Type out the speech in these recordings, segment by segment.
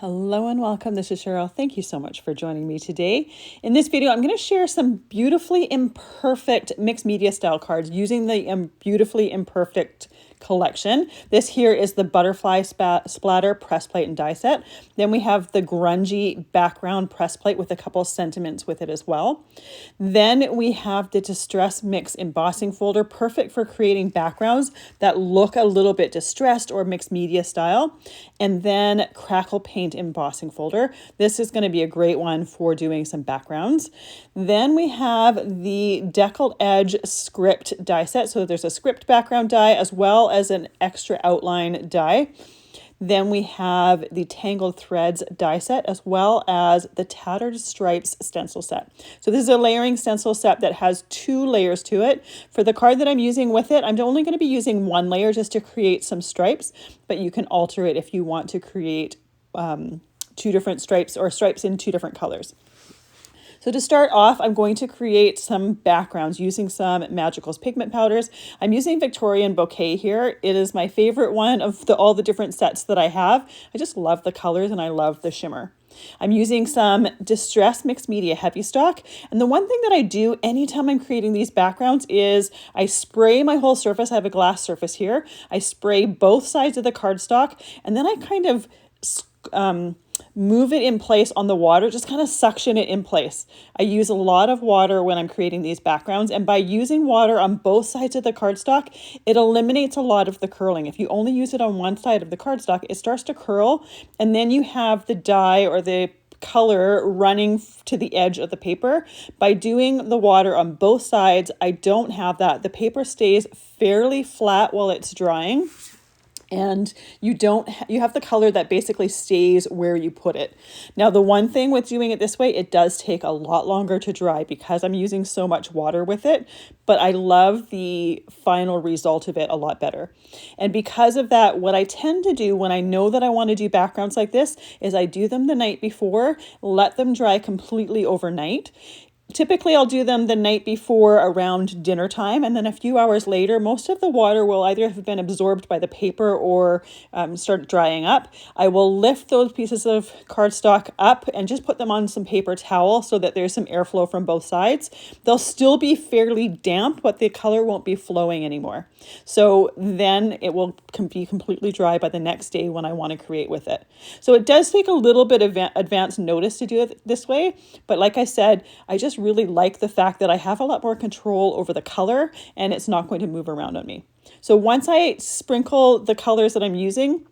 Hello and welcome. This is Cheryl. Thank you so much for joining me today. In this video, I'm going to share some beautifully imperfect mixed media style cards using the Beautifully Imperfect collection. This here is the Butterfly Splatter press plate and die set. Then we have the Grungy background press plate with a couple sentiments with it as well. Then we have the Distress Mix embossing folder, perfect for creating backgrounds that look a little bit distressed or mixed media style. And then Crackle paint embossing folder. This is going to be a great one for doing some backgrounds. Then we have the Deckled Edge script die set. So there's a script background die as well as an extra outline die. Then we have the Tangled Threads die set as well as the Tattered Stripes stencil set. So this is a layering stencil set that has 2 layers to it. For the card that I'm using with it, I'm only going to be using 1 layer just to create some stripes, but you can alter it if you want to create 2 different stripes or stripes in 2 different colors. So to start off, I'm going to create some backgrounds using some Magicals pigment powders. I'm using Victorian Bouquet here. It is my favorite one of all the different sets that I have. I just love the colors and I love the shimmer. I'm using some Distress Mixed Media Heavystock. And the one thing that I do anytime I'm creating these backgrounds is I spray my whole surface. I have a glass surface here. I spray both sides of the cardstock and then I kind of move it in place on the water, just kind of suction it in place. I use a lot of water when I'm creating these backgrounds, and by using water on both sides of the cardstock, it eliminates a lot of the curling. If you only use it on one side of the cardstock, it starts to curl, and then you have the dye or the color running to the edge of the paper. By doing the water on both sides, I don't have that. The paper stays fairly flat while it's drying. And you have the color that basically stays where you put it. Now, the one thing with doing it this way, it does take a lot longer to dry because I'm using so much water with it, but I love the final result of it a lot better. And because of that, what I tend to do when I know that I want to do backgrounds like this is I do them the night before, let them dry completely overnight. Typically, I'll do them the night before around dinner time, and then a few hours later, most of the water will either have been absorbed by the paper or start drying up. I will lift those pieces of cardstock up and just put them on some paper towel so that there's some airflow from both sides. They'll still be fairly damp, but the color won't be flowing anymore. So then it will be completely dry by the next day when I want to create with it. So it does take a little bit of advance notice to do it this way, but like I said, I just really like the fact that I have a lot more control over the color and it's not going to move around on me. So once I sprinkle the colors that I'm using,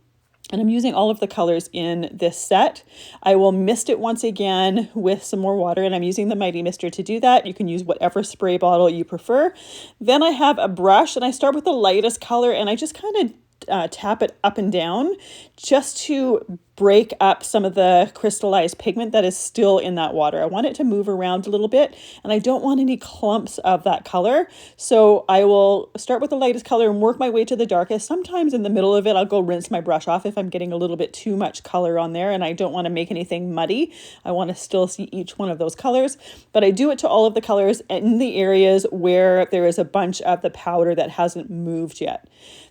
and I'm using all of the colors in this set, I will mist it once again with some more water, and I'm using the Mighty Mister to do that. You can use whatever spray bottle you prefer. Then I have a brush and I start with the lightest color and I just kind of tap it up and down just to break up some of the crystallized pigment that is still in that water. I want it to move around a little bit and I don't want any clumps of that color. So I will start with the lightest color and work my way to the darkest. Sometimes in the middle of it, I'll go rinse my brush off if I'm getting a little bit too much color on there and I don't want to make anything muddy. I want to still see each one of those colors, but I do it to all of the colors in the areas where there is a bunch of the powder that hasn't moved yet.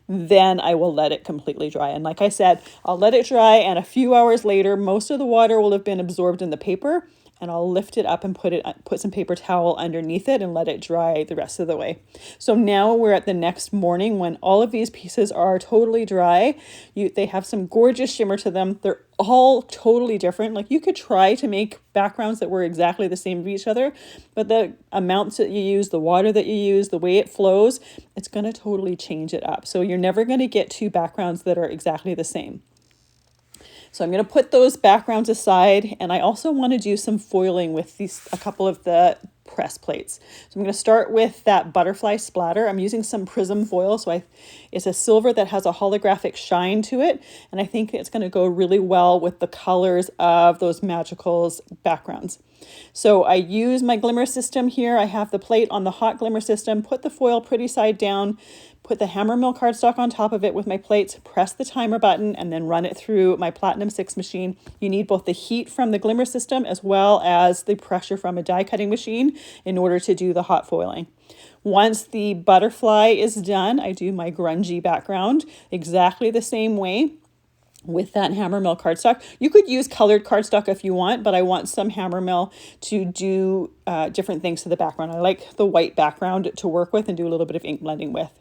Then I will let it completely dry. And like I said, I'll let it dry and a few hours later, most of the water will have been absorbed in the paper and I'll lift it up and put some paper towel underneath it and let it dry the rest of the way. So now we're at the next morning when all of these pieces are totally dry. They have some gorgeous shimmer to them. They're all totally different. Like you could try to make backgrounds that were exactly the same as each other, but the amounts that you use, the water that you use, the way it flows, it's going to totally change it up. So you're never going to get 2 backgrounds that are exactly the same. So I'm going to put those backgrounds aside, and I also want to do some foiling with a couple of the press plates. So I'm going to start with that butterfly splatter. I'm using some prism foil, so it's a silver that has a holographic shine to it, and I think it's going to go really well with the colors of those Magicals backgrounds. So I use my glimmer system here. I have the plate on the hot glimmer system, put the foil pretty side down, put the Hammermill cardstock on top of it with my plates, press the timer button, and then run it through my Platinum 6 machine. You need both the heat from the glimmer system as well as the pressure from a die cutting machine in order to do the hot foiling. Once the butterfly is done, I do my grungy background exactly the same way. with that Hammermill cardstock. You could use colored cardstock if you want, but I want some Hammermill to do different things to the background. I like the white background to work with and do a little bit of ink blending with.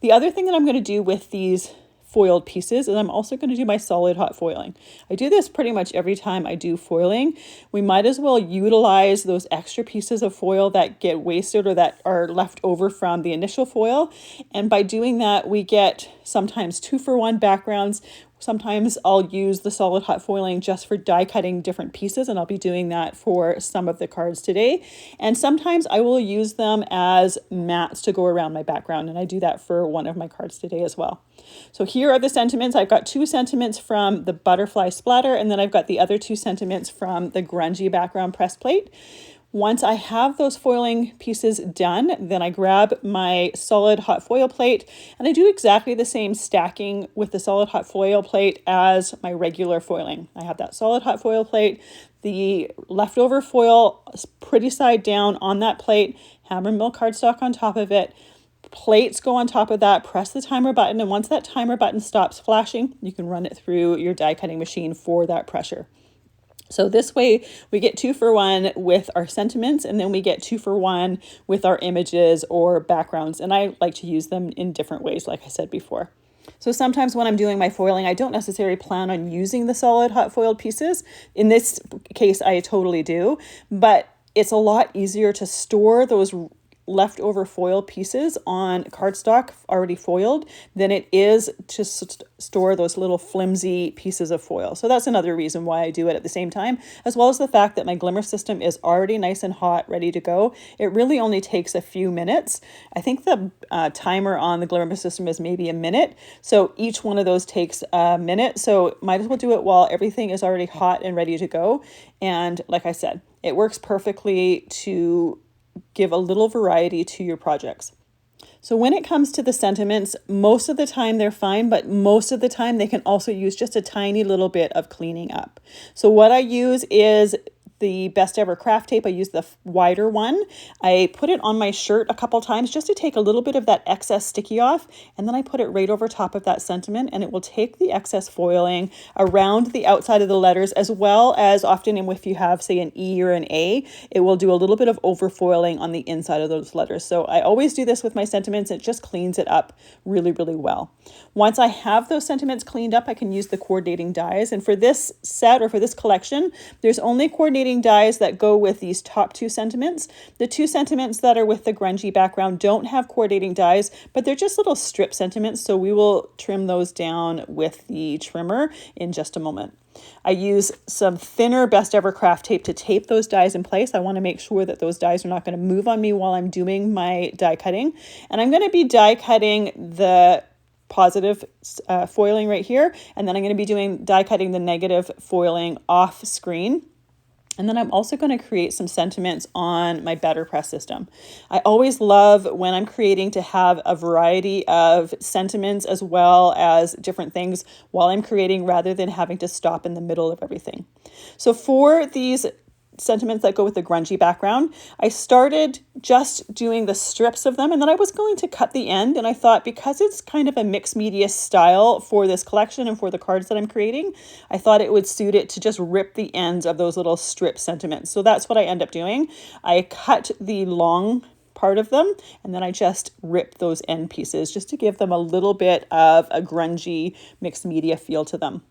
The other thing that I'm going to do with these foiled pieces is I'm also going to do my solid hot foiling. I do this pretty much every time I do foiling. We might as well utilize those extra pieces of foil that get wasted or that are left over from the initial foil. And by doing that, we get sometimes 2-for-1 backgrounds. Sometimes I'll use the solid hot foiling just for die cutting different pieces, and I'll be doing that for some of the cards today. And sometimes I will use them as mats to go around my background, and I do that for one of my cards today as well. So here are the sentiments. I've got 2 sentiments from the Butterfly Splatter, and then I've got the other 2 sentiments from the Grungy background press plate. Once I have those foiling pieces done, then I grab my solid hot foil plate, and I do exactly the same stacking with the solid hot foil plate as my regular foiling. I have that solid hot foil plate, the leftover foil pretty side down on that plate, Hammermill cardstock on top of it, plates go on top of that, press the timer button, and once that timer button stops flashing, you can run it through your die cutting machine for that pressure. So this way we get 2-for-1 with our sentiments, and then we get 2-for-1 with our images or backgrounds. And I like to use them in different ways, like I said before. So sometimes when I'm doing my foiling, I don't necessarily plan on using the solid hot foiled pieces. In this case, I totally do, but it's a lot easier to store those leftover foil pieces on cardstock already foiled than it is to store those little flimsy pieces of foil. So that's another reason why I do it at the same time, as well as the fact that my glimmer system is already nice and hot, ready to go. It really only takes a few minutes. I think the timer on the glimmer system is maybe a minute. So each one of those takes a minute. So might as well do it while everything is already hot and ready to go. And like I said, it works perfectly to give a little variety to your projects. So when it comes to the sentiments, most of the time they're fine, but most of the time they can also use just a tiny little bit of cleaning up. So what I use is the Best Ever Craft Tape. I use the wider one. I put it on my shirt a couple times just to take a little bit of that excess sticky off, and then I put it right over top of that sentiment, and it will take the excess foiling around the outside of the letters, as well as often if you have, say, an E or an A, it will do a little bit of over foiling on the inside of those letters. So I always do this with my sentiments. It just cleans it up really, really well. Once I have those sentiments cleaned up, I can use the coordinating dies. And for this set or for this collection, there's only coordinating dies that go with these top 2 sentiments. The 2 sentiments that are with the grungy background don't have coordinating dies, but they're just little strip sentiments. So we will trim those down with the trimmer in just a moment. I use some thinner Best Ever Craft Tape to tape those dies in place. I want to make sure that those dies are not going to move on me while I'm doing my die cutting. And I'm going to be die cutting the positive foiling right here, and then I'm going to be doing die cutting the negative foiling off screen. And then I'm also going to create some sentiments on my BetterPress system. I always love when I'm creating to have a variety of sentiments as well as different things while I'm creating, rather than having to stop in the middle of everything. So for these sentiments that go with the grungy background, I started just doing the strips of them, and then I was going to cut the end, and I thought, because it's kind of a mixed media style for this collection and for the cards that I'm creating, I thought it would suit it to just rip the ends of those little strip sentiments. So that's what I end up doing. I cut the long part of them, and then I just rip those end pieces just to give them a little bit of a grungy mixed media feel to them.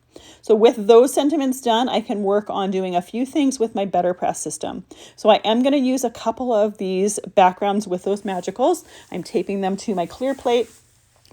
So with those sentiments done, I can work on doing a few things with my BetterPress system. So I am going to use a couple of these backgrounds with those magicals. I'm taping them to my clear plate.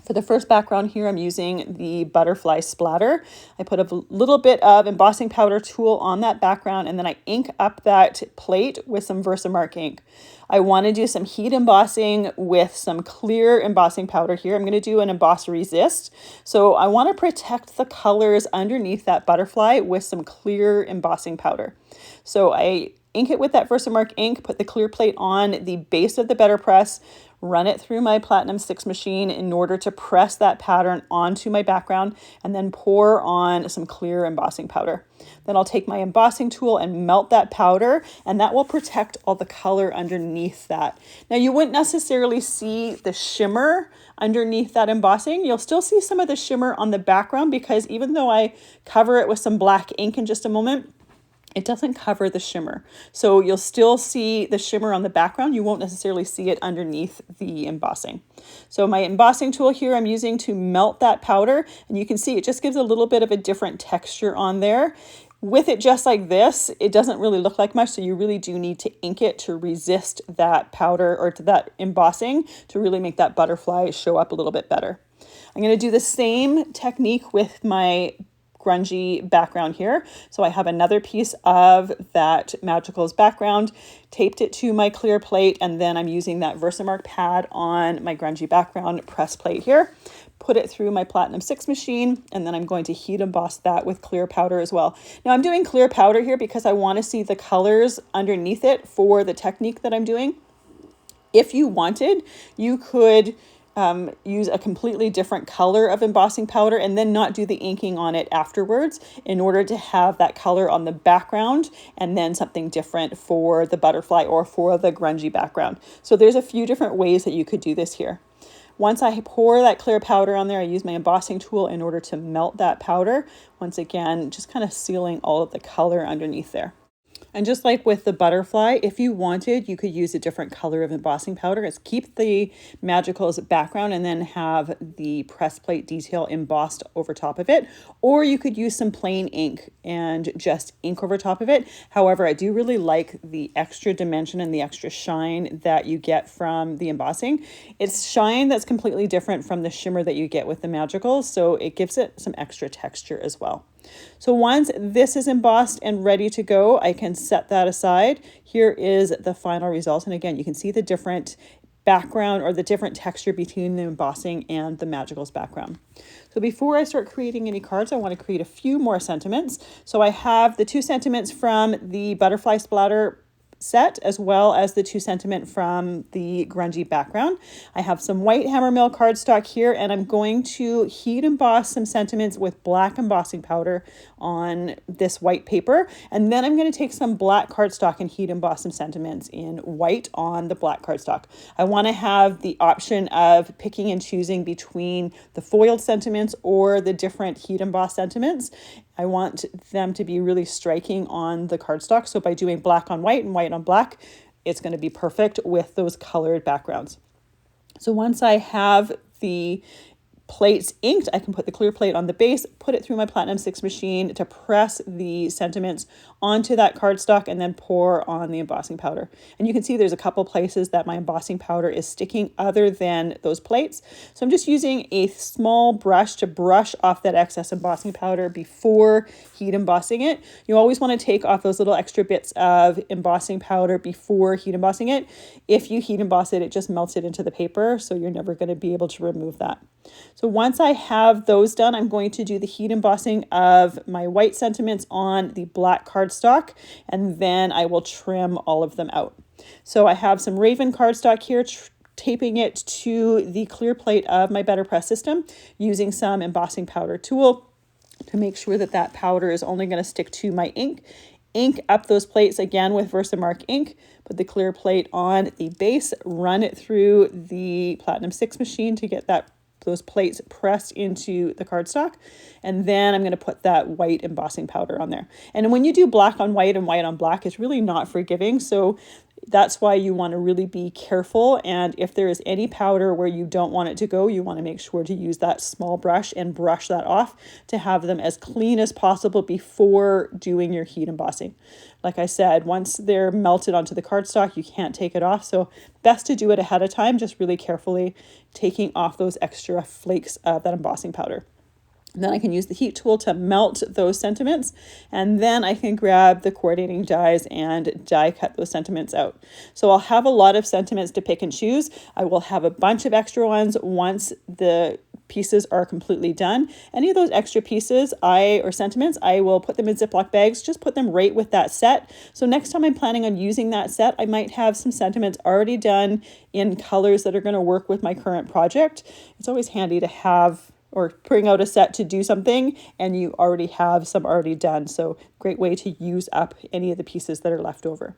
For the first background here, I'm using the Butterfly Splatter. I put a little bit of embossing powder tool on that background, and then I ink up that plate with some Versamark ink. I want to do some heat embossing with some clear embossing powder here. I'm going to do an Emboss-resist. So I want to protect the colors underneath that butterfly with some clear embossing powder. So I ink it with that Versamark ink, put the clear plate on the base of the BetterPress, run it through my Platinum 6 machine in order to press that pattern onto my background, and then pour on some clear embossing powder. Then I'll take my embossing tool and melt that powder, and that will protect all the color underneath that. Now you wouldn't necessarily see the shimmer underneath that embossing. You'll still see some of the shimmer on the background, because even though I cover it with some black ink in just a moment, it doesn't cover the shimmer. So you'll still see the shimmer on the background. You won't necessarily see it underneath the embossing. So my embossing tool here I'm using to melt that powder, and you can see it just gives a little bit of a different texture on there. With it just like this, it doesn't really look like much, so you really do need to ink it to resist that powder or to that embossing to really make that butterfly show up a little bit better. I'm going to do the same technique with my grungy background here. So I have another piece of that Magicals background, taped it to my clear plate, and then I'm using that Versamark pad on my grungy background press plate here. Put it through my Platinum 6 machine, and then I'm going to heat emboss that with clear powder as well. Now I'm doing clear powder here because I want to see the colors underneath it for the technique that I'm doing. If you wanted, you could use a completely different color of embossing powder and then not do the inking on it afterwards in order to have that color on the background and then something different for the butterfly or for the grungy background. So there's a few different ways that you could do this here. Once I pour that clear powder on there, I use my embossing tool in order to melt that powder. Once again, just kind of sealing all of the color underneath there. And just like with the butterfly, if you wanted, you could use a different color of embossing powder. It's keep the Magicals background and then have the press plate detail embossed over top of it. Or you could use some plain ink and just ink over top of it. However, I do really like the extra dimension and the extra shine that you get from the embossing. It's shine that's completely different from the shimmer that you get with the Magicals, so it gives it some extra texture as well. So once this is embossed and ready to go, I can set that aside. Here is the final result. And again, you can see the different background or the different texture between the embossing and the Magicals background. So before I start creating any cards, I want to create a few more sentiments. So I have the 2 sentiments from the Butterfly Splatter set, as well as the 2 sentiment from the grungy background. I have some white Hammermill cardstock here, and I'm going to heat emboss some sentiments with black embossing powder on this white paper, and then I'm going to take some black cardstock and heat emboss some sentiments in white on the black cardstock. I want to have the option of picking and choosing between the foiled sentiments or the different heat emboss sentiments. I want them to be really striking on the cardstock. So by doing black on white and white on black, it's going to be perfect with those colored backgrounds. So once I have the plates inked, I can put the clear plate on the base, put it through my Platinum 6 machine to press the sentiments onto that cardstock, and then pour on the embossing powder. And you can see there's a couple places that my embossing powder is sticking other than those plates. So I'm just using a small brush to brush off that excess embossing powder before heat embossing it. You always want to take off those little extra bits of embossing powder before heat embossing it. If you heat emboss it, it just melts it into the paper, so you're never going to be able to remove that. So once I have those done, I'm going to do the heat embossing of my white sentiments on the black cardstock, and then I will trim all of them out. So I have some Raven cardstock here, taping it to the clear plate of my BetterPress system using some embossing powder tool to make sure that that powder is only going to stick to my ink. Ink up those plates again with Versamark ink, put the clear plate on the base, run it through the Platinum 6 machine to get those plates pressed into the cardstock, and then I'm going to put that white embossing powder on there. And when you do black on white and white on black, it's really not forgiving, so that's why you want to really be careful. And if there is any powder where you don't want it to go, you want to make sure to use that small brush and brush that off to have them as clean as possible before doing your heat embossing. Like I said, once they're melted onto the cardstock, you can't take it off. So best to do it ahead of time, just really carefully taking off those extra flakes of that embossing powder. And then I can use the heat tool to melt those sentiments, and then I can grab the coordinating dies and die cut those sentiments out. So I'll have a lot of sentiments to pick and choose. I will have a bunch of extra ones once the pieces are completely done. Any of those extra pieces or sentiments, I will put them in Ziploc bags, just put them right with that set. So next time I'm planning on using that set, I might have some sentiments already done in colors that are going to work with my current project. It's always handy to have, or bring out a set to do something and you already have some already done. So great way to use up any of the pieces that are left over.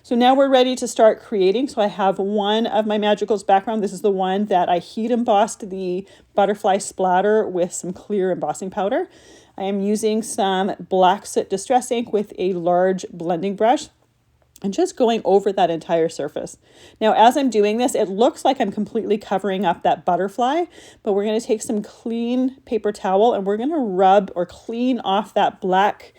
So now we're ready to start creating. So I have one of my Magicals background. This is the one that I heat embossed the butterfly splatter with some clear embossing powder. I am using some black soot distress ink with a large blending brush and just going over that entire surface. Now, as I'm doing this, it looks like I'm completely covering up that butterfly, but we're going to take some clean paper towel and we're going to rub or clean off that black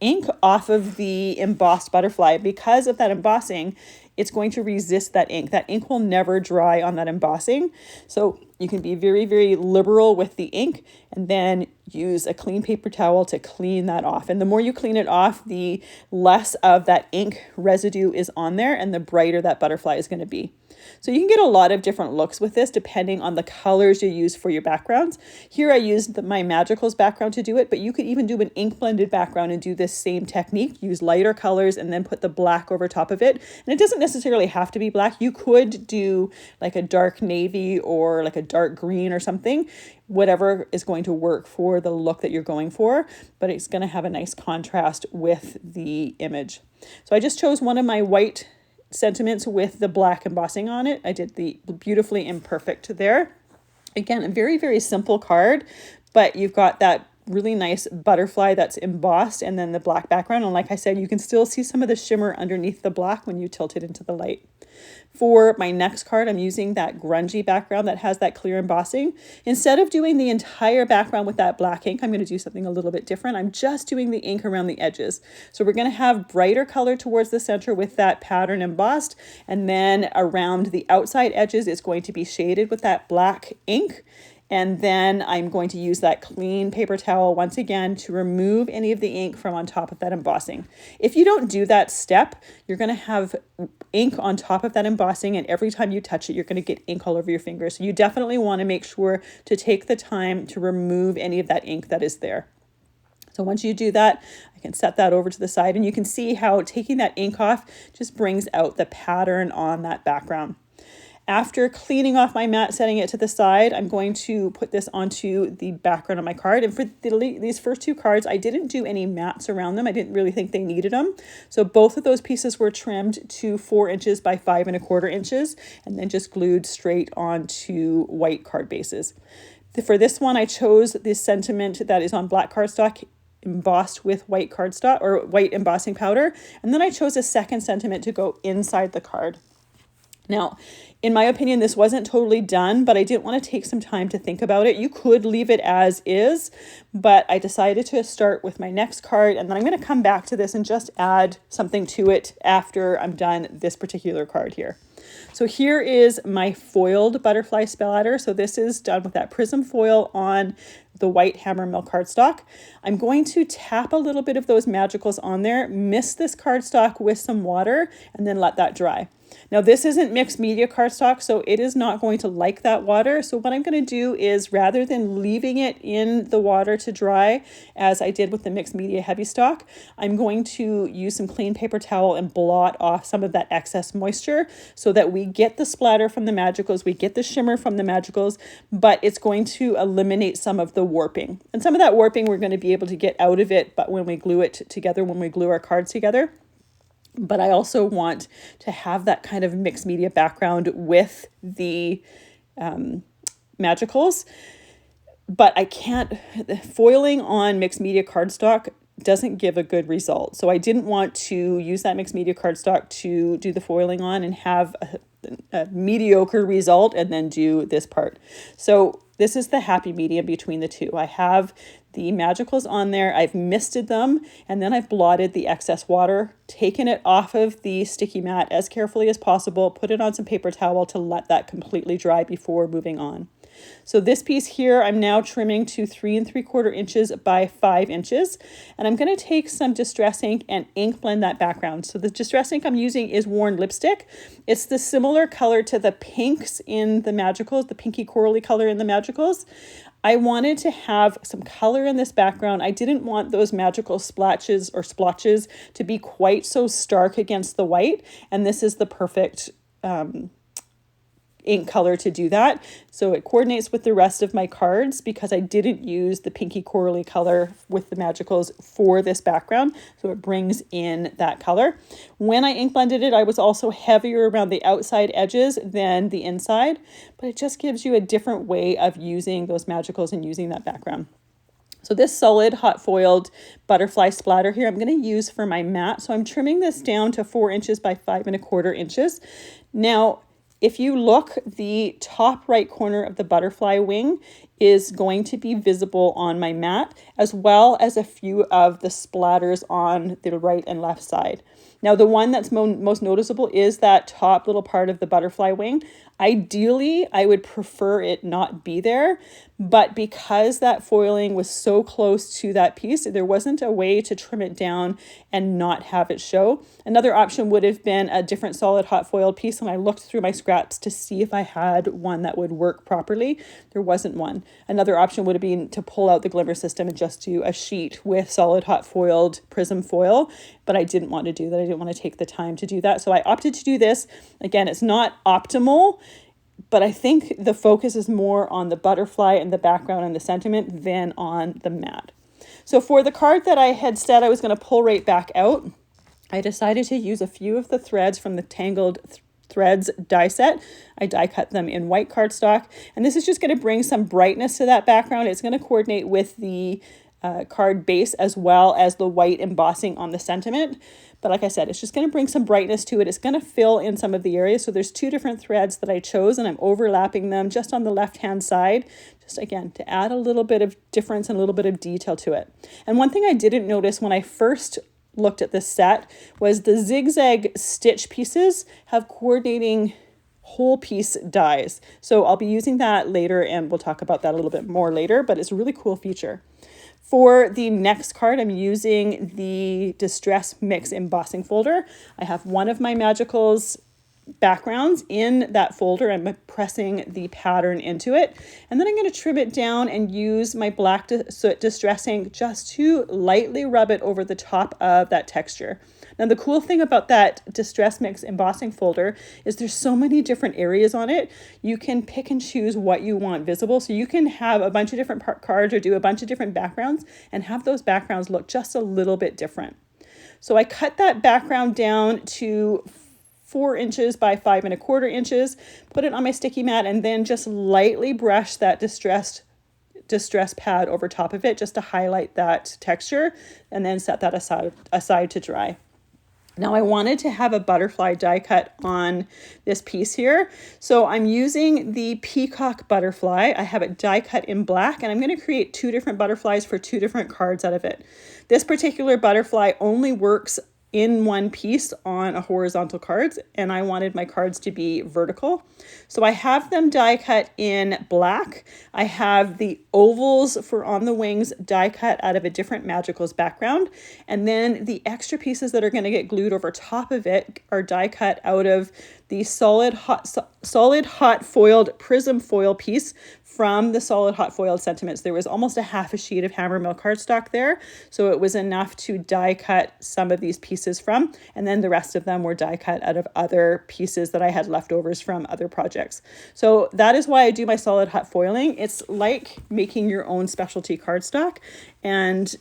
ink off of the embossed butterfly. Because of that embossing, it's going to resist that ink. That ink will never dry on that embossing. So you can be very, very liberal with the ink and then use a clean paper towel to clean that off. And the more you clean it off, the less of that ink residue is on there and the brighter that butterfly is going to be. So you can get a lot of different looks with this depending on the colors you use for your backgrounds. Here I used my Magicals background to do it, but you could even do an ink blended background and do this same technique. Use lighter colors and then put the black over top of it. And it doesn't necessarily have to be black. You could do like a dark navy or like a dark green or something, whatever is going to work for the look that you're going for, but it's going to have a nice contrast with the image. So I just chose one of my white sentiments with the black embossing on it. I did the Beautifully Imperfect there. Again, a very, very simple card, but you've got that really nice butterfly that's embossed and then the black background. And like I said, you can still see some of the shimmer underneath the black when you tilt it into the light. For my next card, I'm using that grungy background that has that clear embossing. Instead of doing the entire background with that black ink, I'm going to do something a little bit different. I'm just doing the ink around the edges. So we're going to have brighter color towards the center with that pattern embossed. And then around the outside edges, it's going to be shaded with that black ink. And then I'm going to use that clean paper towel once again to remove any of the ink from on top of that embossing. If you don't do that step, you're going to have ink on top of that embossing, and every time you touch it, you're going to get ink all over your fingers. So you definitely want to make sure to take the time to remove any of that ink that is there. So once you do that, I can set that over to the side, and you can see how taking that ink off just brings out the pattern on that background. After cleaning off my mat, setting it to the side, I'm going to put this onto the background of my card. And for these first two cards, I didn't do any mats around them. I didn't really think they needed them. So both of those pieces were trimmed to 4 inches by 5 1/4 inches and then just glued straight onto white card bases. For this one, I chose this sentiment that is on black cardstock embossed with white cardstock or white embossing powder. And then I chose a second sentiment to go inside the card. Now, in my opinion, this wasn't totally done, but I didn't want to take some time to think about it. You could leave it as is, but I decided to start with my next card, and then I'm going to come back to this and just add something to it after I'm done this particular card here. So here is my foiled butterfly splatter. So this is done with that prism foil on the white Hammermill cardstock. I'm going to tap a little bit of those Magicals on there, mist this cardstock with some water, and then let that dry. Now this isn't mixed media cardstock, so it is not going to like that water. So what I'm going to do is, rather than leaving it in the water to dry, as I did with the mixed media Heavystock, I'm going to use some clean paper towel and blot off some of that excess moisture so that we get the splatter from the Magicals, we get the shimmer from the Magicals, but it's going to eliminate some of the warping. And some of that warping we're going to be able to get out of it, but when we glue it together, when we glue our cards together. But I also want to have that kind of mixed media background with the Magicals. But I can't, foiling on mixed media cardstock doesn't give a good result. So I didn't want to use that mixed media cardstock to do the foiling on and have a mediocre result and then do this part. So this is the happy medium between the two. I have the Magicals on there, I've misted them, and then I've blotted the excess water, taken it off of the sticky mat as carefully as possible, put it on some paper towel to let that completely dry before moving on. So this piece here, I'm now trimming to 3 3/4 inches by 5 inches. And I'm going to take some Distress ink and ink blend that background. So the Distress ink I'm using is Worn Lipstick. It's the similar color to the pinks in the Magicals, the pinky corally color in the Magicals. I wanted to have some color in this background. I didn't want those magical splatches or splotches to be quite so stark against the white. And this is the perfect ink color to do that. So it coordinates with the rest of my cards because I didn't use the pinky corally color with the Magicals for this background. So it brings in that color. When I ink blended it, I was also heavier around the outside edges than the inside, but it just gives you a different way of using those Magicals and using that background. So this solid hot foiled butterfly splatter here, I'm going to use for my mat. So I'm trimming this down to 4 inches by 5 1/4 inches. Now, if you look, the top right corner of the butterfly wing is going to be visible on my mat, as well as a few of the splatters on the right and left side. Now, the one that's most noticeable is that top little part of the butterfly wing. Ideally, I would prefer it not be there, but because that foiling was so close to that piece, there wasn't a way to trim it down and not have it show. Another option would have been a different solid hot foiled piece, and I looked through my scraps to see if I had one that would work properly. There wasn't one. Another option would have been to pull out the glimmer system and just do a sheet with solid hot foiled prism foil, but I didn't want to do that. I didn't want to take the time to do that. So I opted to do this. Again, it's not optimal, but I think the focus is more on the butterfly and the background and the sentiment than on the mat. So for the card that I had said I was going to pull right back out, I decided to use a few of the threads from the Tangled Threads die set. I die cut them in white cardstock, and this is just going to bring some brightness to that background. It's going to coordinate with the card base as well as the white embossing on the sentiment. But like I said, it's just going to bring some brightness to it. It's going to fill in some of the areas. So there's 2 different threads that I chose, and I'm overlapping them just on the left-hand side, just again, to add a little bit of difference and a little bit of detail to it. And one thing I didn't notice when I first looked at this set was the zigzag stitch pieces have coordinating whole piece dies. So I'll be using that later, and we'll talk about that a little bit more later, but it's a really cool feature. For the next card, I'm using the Distress Mix embossing folder. I have one of my Magicals backgrounds in that folder. I'm pressing the pattern into it, and then I'm going to trim it down and use my black Distress ink just to lightly rub it over the top of that texture. Now, the cool thing about that Distress Mix embossing folder is there's so many different areas on it. You can pick and choose what you want visible. So you can have a bunch of different cards or do a bunch of different backgrounds and have those backgrounds look just a little bit different. So I cut that background down to 4 inches by 5 1/4 inches, put it on my sticky mat, and then just lightly brush that distress pad over top of it just to highlight that texture, and then set that aside to dry. Now I wanted to have a butterfly die cut on this piece here. So I'm using the Peacock butterfly. I have it die cut in black, and I'm going to create 2 different butterflies for 2 different cards out of it. This particular butterfly only works in one piece on a horizontal cards, and I wanted my cards to be vertical. So I have them die cut in black. I have the ovals for on the wings die cut out of a different Magicals background, and then the extra pieces that are going to get glued over top of it are die cut out of the solid hot foiled prism foil piece from the solid hot foiled sentiments. There was almost a half a sheet of Hammermill cardstock there, so it was enough to die cut some of these pieces from, and then the rest of them were die cut out of other pieces that I had leftovers from other projects. So that is why I do my solid hot foiling. It's like making your own specialty cardstock, and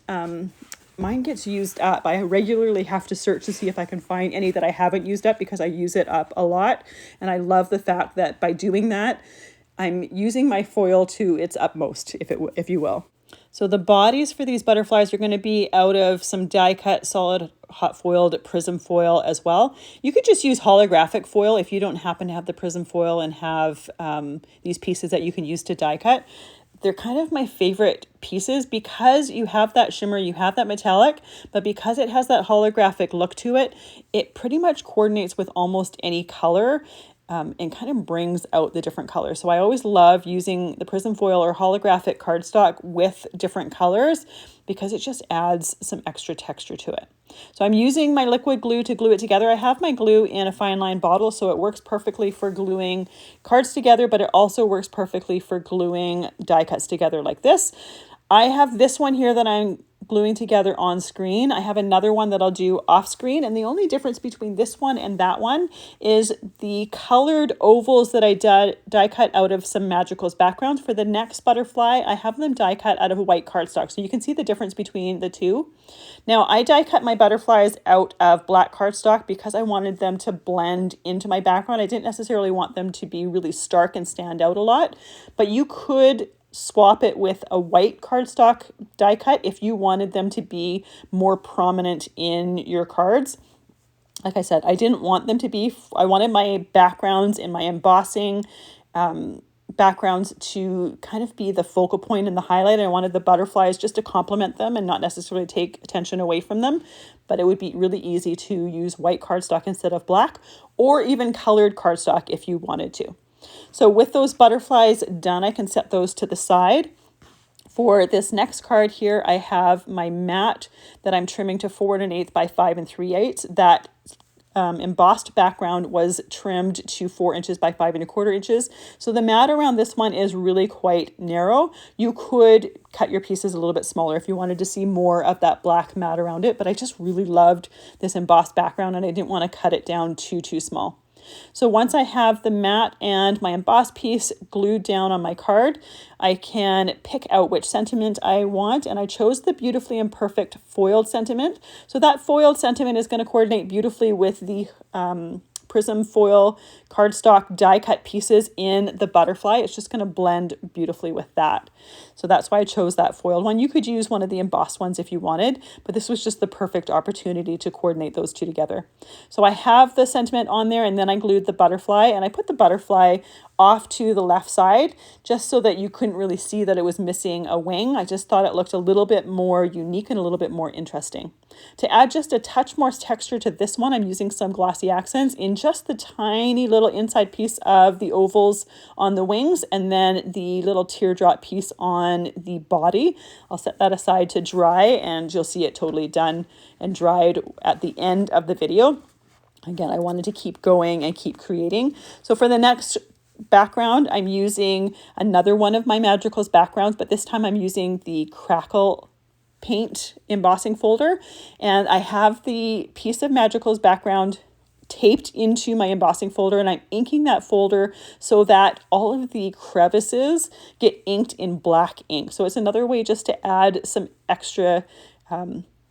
mine gets used up. I regularly have to search to see if I can find any that I haven't used up because I use it up a lot. And I love the fact that by doing that, I'm using my foil to its utmost, if you will. So the bodies for these butterflies are going to be out of some die cut solid hot foiled prism foil as well. You could just use holographic foil if you don't happen to have the prism foil and have these pieces that you can use to die cut. They're kind of my favorite pieces because you have that shimmer, you have that metallic, but because it has that holographic look to it, it pretty much coordinates with almost any color. and kind of brings out the different colors. So I always love using the Prism foil or holographic cardstock with different colors because it just adds some extra texture to it. So I'm using my liquid glue to glue it together. I have my glue in a fine line bottle, so it works perfectly for gluing cards together, but it also works perfectly for gluing die cuts together like this. I have this one here that I'm gluing together on screen. I have another one that I'll do off screen, and the only difference between this one and that one is the colored ovals that I die cut out of some Magicals backgrounds. For the next butterfly, I have them die cut out of white cardstock, so you can see the difference between the two. Now, I die cut my butterflies out of black cardstock because I wanted them to blend into my background. I didn't necessarily want them to be really stark and stand out a lot, but you could swap it with a white cardstock die cut if you wanted them to be more prominent in your cards. Like I said, I didn't want them to be, I wanted my backgrounds in my embossing backgrounds to kind of be the focal point and the highlight. I wanted the butterflies just to complement them and not necessarily take attention away from them. But it would be really easy to use white cardstock instead of black, or even colored cardstock if you wanted to. So with those butterflies done, I can set those to the side. For this next card here, I have my mat that I'm trimming to 4 1/8 by 5 3/8. That embossed background was trimmed to 4 inches by 5 1/4 inches. So the mat around this one is really quite narrow. You could cut your pieces a little bit smaller if you wanted to see more of that black mat around it, but I just really loved this embossed background and I didn't want to cut it down too small. So once I have the mat and my embossed piece glued down on my card, I can pick out which sentiment I want, and I chose the Beautifully Imperfect foiled sentiment. So that foiled sentiment is going to coordinate beautifully with the Prism foil cardstock die cut pieces in the butterfly. It's just going to blend beautifully with that. So that's why I chose that foiled one. You could use one of the embossed ones if you wanted, but this was just the perfect opportunity to coordinate those two together. So I have the sentiment on there, and then I glued the butterfly, and I put the butterfly off to the left side just so that you couldn't really see that it was missing a wing. I just thought it looked a little bit more unique and a little bit more interesting. To add just a touch more texture to this one, I'm using some glossy accents in just the tiny little inside piece of the ovals on the wings and then the little teardrop piece on the body. I'll set that aside to dry and you'll see it totally done and dried at the end of the video. Again, I wanted to keep going and keep creating. So for the next background, I'm using another one of my Magicals backgrounds, but this time I'm using the Crackle paint embossing folder, and I have the piece of Magicals background taped into my embossing folder, and I'm inking that folder so that all of the crevices get inked in black ink. So it's another way just to add some extra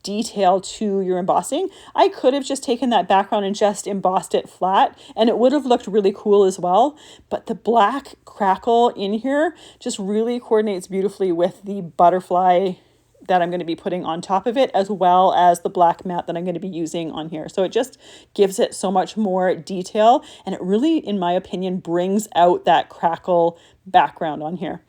detail to your embossing. I could have just taken that background and just embossed it flat and it would have looked really cool as well, but the black crackle in here just really coordinates beautifully with the butterfly that I'm going to be putting on top of it, as well as the black mat that I'm going to be using on here. So it just gives it so much more detail, and it really, in my opinion, brings out that crackle background on here.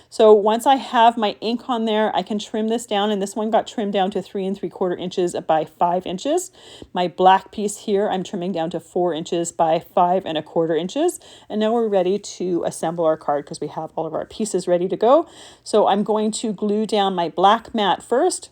So once I have my ink on there, I can trim this down, and this one got trimmed down to 3 3/4 inches by 5 inches. My black piece here, I'm trimming down to 4 inches by 5 1/4 inches. And now we're ready to assemble our card because we have all of our pieces ready to go. So I'm going to glue down my black mat first.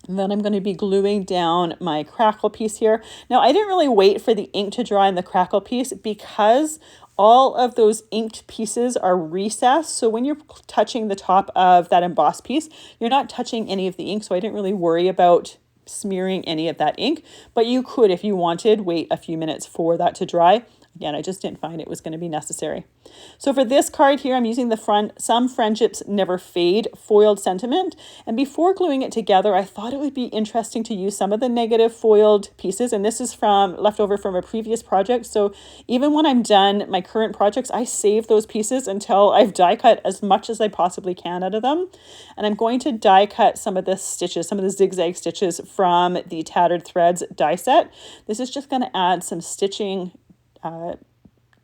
And then I'm going to be gluing down my crackle piece here. Now, I didn't really wait for the ink to dry in the crackle piece because all of those inked pieces are recessed. So when you're touching the top of that embossed piece, you're not touching any of the ink. So I didn't really worry about smearing any of that ink, but you could, if you wanted, wait a few minutes for that to dry. Again, I just didn't find it was going to be necessary. So for this card here, I'm using the Some Friendships Never Fade foiled sentiment. And before gluing it together, I thought it would be interesting to use some of the negative foiled pieces. And this is from leftover from a previous project. So even when I'm done my current projects, I save those pieces until I've die cut as much as I possibly can out of them. And I'm going to die cut some of the stitches, some of the zigzag stitches from the Tattered Threads die set. This is just going to add some stitching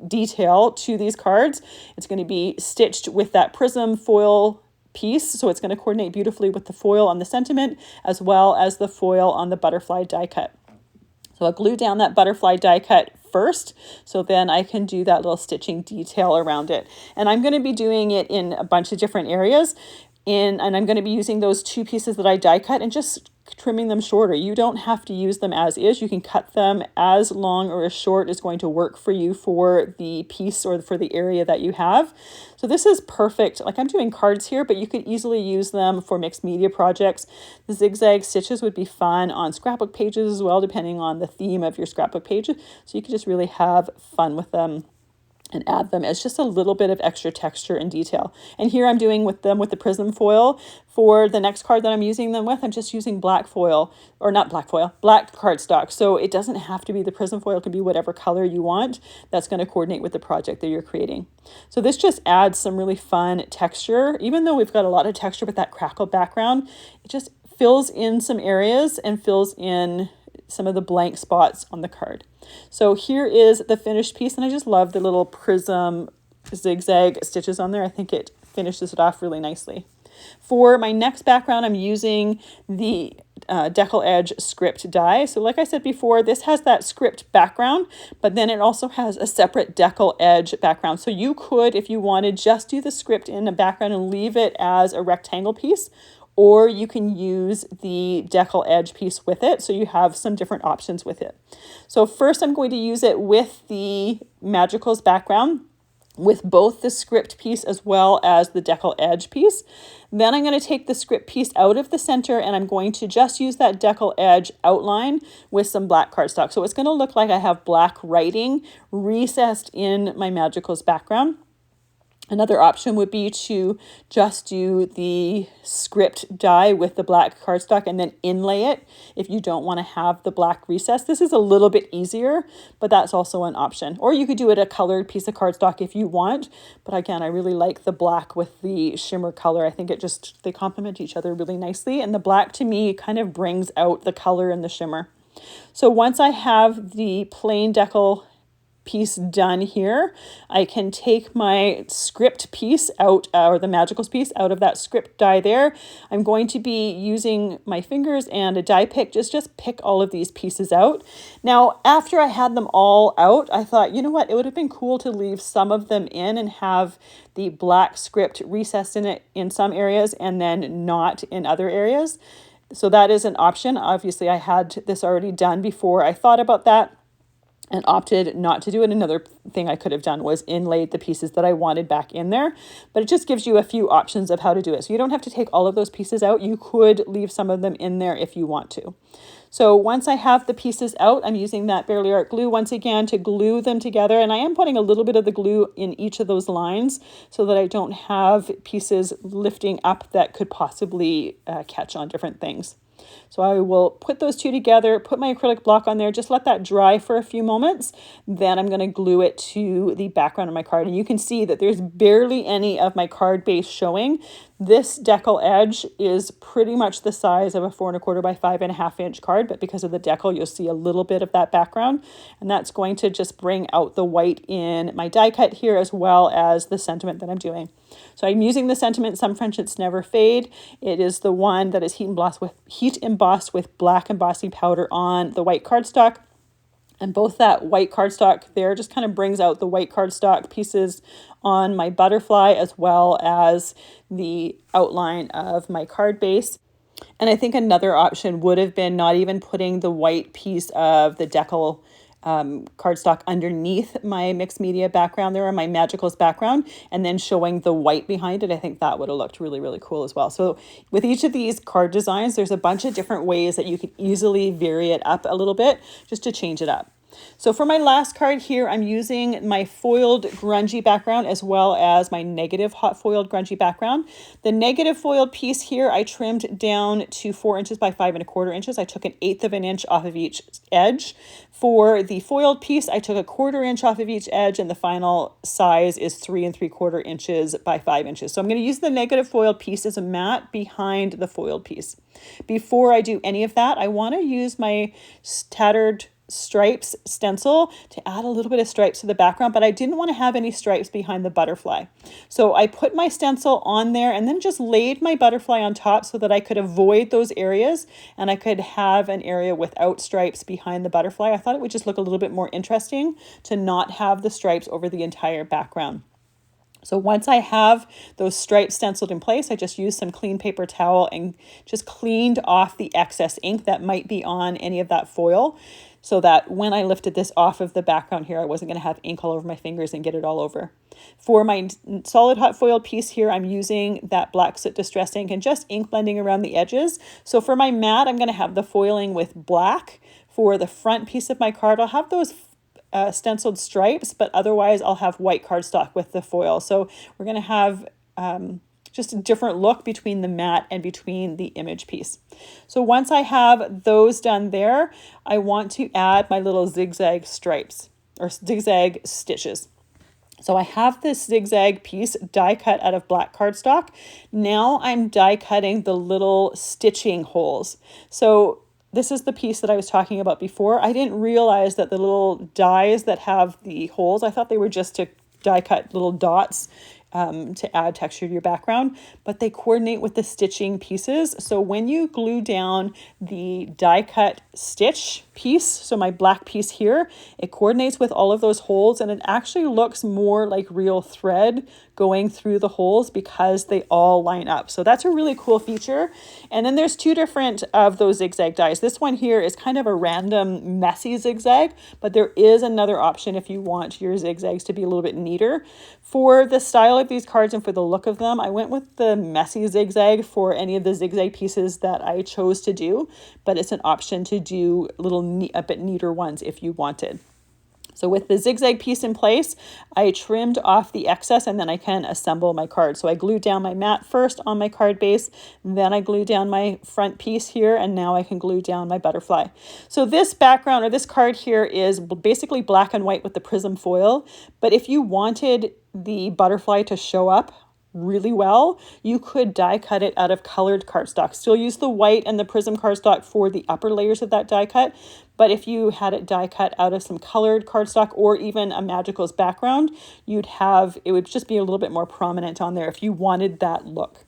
detail to these cards. It's going to be stitched with that prism foil piece, so it's going to coordinate beautifully with the foil on the sentiment as well as the foil on the butterfly die cut. So I'll glue down that butterfly die cut first, so then I can do that little stitching detail around it. And I'm going to be doing it in a bunch of different areas. And I'm going to be using those 2 pieces that I die cut and just trimming them shorter. You don't have to use them as is. You can cut them as long or as short is going to work for you for the piece or for the area that you have. So this is perfect. Like, I'm doing cards here, but you could easily use them for mixed media projects. The zigzag stitches would be fun on scrapbook pages as well, depending on the theme of your scrapbook page. So you can just really have fun with them and add them as just a little bit of extra texture and detail. And here I'm doing with them with the Prism foil. For the next card that I'm using them with, I'm just using black foil, or not black foil, black cardstock. So it doesn't have to be the Prism foil, it can be whatever color you want that's going to coordinate with the project that you're creating. So this just adds some really fun texture. Even though we've got a lot of texture with that Crackle background, it just fills in some areas and fills in some of the blank spots on the card. So here is the finished piece, and I just love the little prism zigzag stitches on there. I think it finishes it off really nicely. For my next background, I'm using the Decal Edge script die. So like I said before, this has that script background, but then it also has a separate Decal Edge background. So you could, if you wanted, just do the script in the background and leave it as a rectangle piece, or you can use the Decal Edge piece with it. So you have some different options with it. So first I'm going to use it with the Magicals background, with both the script piece as well as the Decal Edge piece. Then I'm going to take the script piece out of the center and I'm going to just use that Decal Edge outline with some black cardstock. So it's going to look like I have black writing recessed in my Magicals background. Another option would be to just do the script die with the black cardstock and then inlay it if you don't want to have the black recess. This is a little bit easier, but that's also an option. Or you could do it a colored piece of cardstock if you want. But again, I really like the black with the shimmer color. I think they complement each other really nicely. And the black to me kind of brings out the color and the shimmer. So once I have the plain Decal piece done here, I can take my script piece out, or the Magicals piece out of that script die there. I'm going to be using my fingers and a die pick, just pick all of these pieces out. Now, after I had them all out, I thought, you know what, it would have been cool to leave some of them in and have the black script recessed in it in some areas and then not in other areas. So that is an option. Obviously, I had this already done before I thought about that and opted not to do it. Another thing I could have done was inlaid the pieces that I wanted back in there, but it just gives you a few options of how to do it. So you don't have to take all of those pieces out. You could leave some of them in there if you want to. So once I have the pieces out, I'm using that Barely Art glue once again to glue them together. And I am putting a little bit of the glue in each of those lines so that I don't have pieces lifting up that could possibly catch on different things. So I will put those two together, put my acrylic block on there, just let that dry for a few moments. Then I'm going to glue it to the background of my card. And you can see that there's barely any of my card base showing. This Decal Edge is pretty much the size of a 4 1/4 by 5.5 inch card, but because of the decal, you'll see a little bit of that background. And that's going to just bring out the white in my die cut here, as well as the sentiment that I'm doing. So I'm using the sentiment, Some Friendships Never Fade. It is the one that is heat embossed with black embossing powder on the white cardstock. And both that white cardstock there just kind of brings out the white cardstock pieces on my butterfly, as well as the outline of my card base. And I think another option would have been not even putting the white piece of the Decal cardstock underneath my mixed media background there, or my Magicals background, and then showing the white behind it. I think that would have looked really, really cool as well. So with each of these card designs, there's a bunch of different ways that you could easily vary it up a little bit just to change it up. So for my last card here, I'm using my foiled grungy background as well as my negative hot foiled grungy background. The negative foiled piece here, I trimmed down to 4 inches by 5 1/4 inches. I took 1/8 of an inch off of each edge. For the foiled piece, I took 1/4 inch off of each edge, and the final size is 3 3/4 inches by 5 inches. So I'm going to use the negative foiled piece as a mat behind the foiled piece. Before I do any of that, I want to use my Tattered stripes stencil to add a little bit of stripes to the background, but I didn't want to have any stripes behind the butterfly. So I put my stencil on there and then just laid my butterfly on top so that I could avoid those areas and I could have an area without stripes behind the butterfly. I thought it would just look a little bit more interesting to not have the stripes over the entire background. So once I have those stripes stenciled in place, I just used some clean paper towel and just cleaned off the excess ink that might be on any of that foil, so that when I lifted this off of the background here, I wasn't going to have ink all over my fingers and get it all over. For my solid hot foiled piece here, I'm using that Black Soot Distress ink and just ink blending around the edges. So for my mat, I'm going to have the foiling with black. For the front piece of my card, I'll have those stenciled stripes, but otherwise I'll have white cardstock with the foil. So we're going to have just a different look between the mat and between the image piece. So once I have those done there, I want to add my little zigzag stripes or zigzag stitches. So I have this zigzag piece die cut out of black cardstock. Now I'm die cutting the little stitching holes. So this is the piece that I was talking about before. I didn't realize that the little dies that have the holes, I thought they were just to die cut little dots to add texture to your background, but they coordinate with the stitching pieces. So when you glue down the die cut stitch piece, so my black piece here, it coordinates with all of those holes and it actually looks more like real thread going through the holes because they all line up. So that's a really cool feature. And then there's two different of those zigzag dies. This one here is kind of a random messy zigzag, but there is another option if you want your zigzags to be a little bit neater. For the style of these cards and for the look of them, I went with the messy zigzag for any of the zigzag pieces that I chose to do, but it's an option to do a bit neater ones if you wanted. So with the zigzag piece in place, I trimmed off the excess and then I can assemble my card. So I glued down my mat first on my card base, then I glued down my front piece here, and now I can glue down my butterfly. So this background or this card here is basically black and white with the prism foil, but if you wanted the butterfly to show up really well, you could die cut it out of colored cardstock. Still use the white and the prism cardstock for the upper layers of that die cut, but if you had it die cut out of some colored cardstock or even a Magicals background, it would just be a little bit more prominent on there if you wanted that look.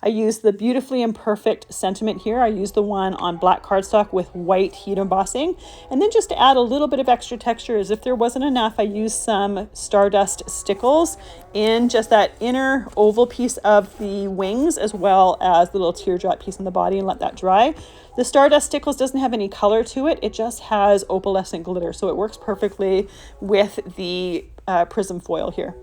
I used the Beautifully Imperfect sentiment here. I used the one on black cardstock with white heat embossing. And then just to add a little bit of extra texture, as if there wasn't enough, I used some Stardust stickles in just that inner oval piece of the wings, as well as the little teardrop piece in the body, and let that dry. The Stardust stickles doesn't have any color to it. It just has opalescent glitter. So it works perfectly with the prism foil here.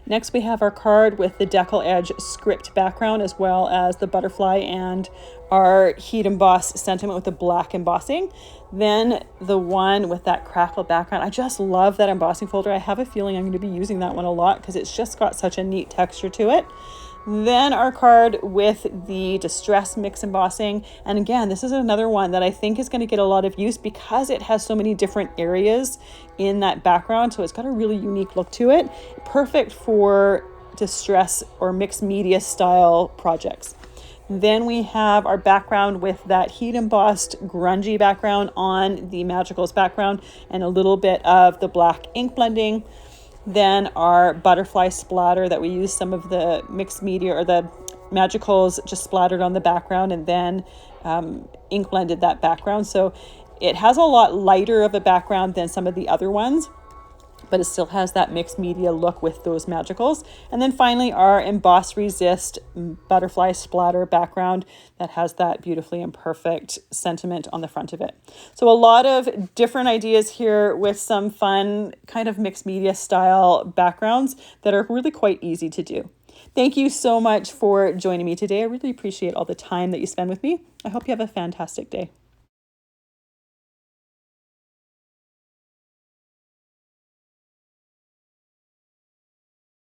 Next, we have our card with the decal edge script background, as well as the butterfly and our heat emboss sentiment with the black embossing. Then the one with that Crackle background. I just love that embossing folder. I have a feeling I'm going to be using that one a lot because it's just got such a neat texture to it. Then our card with the Distress Mix Embossing. And again, this is another one that I think is going to get a lot of use because it has so many different areas in that background. So it's got a really unique look to it. Perfect for distress or mixed media style projects. Then we have our background with that heat embossed grungy background on the Magicals background and a little bit of the black ink blending. Then our butterfly splatter that we use some of the mixed media or the Magicals just splattered on the background and then ink blended that background. So it has a lot lighter of a background than some of the other ones, but it still has that mixed media look with those Magicals. And then finally our Emboss-resist butterfly splatter background that has that Beautifully Imperfect sentiment on the front of it. So a lot of different ideas here with some fun kind of mixed media style backgrounds that are really quite easy to do. Thank you so much for joining me today. I really appreciate all the time that you spend with me. I hope you have a fantastic day.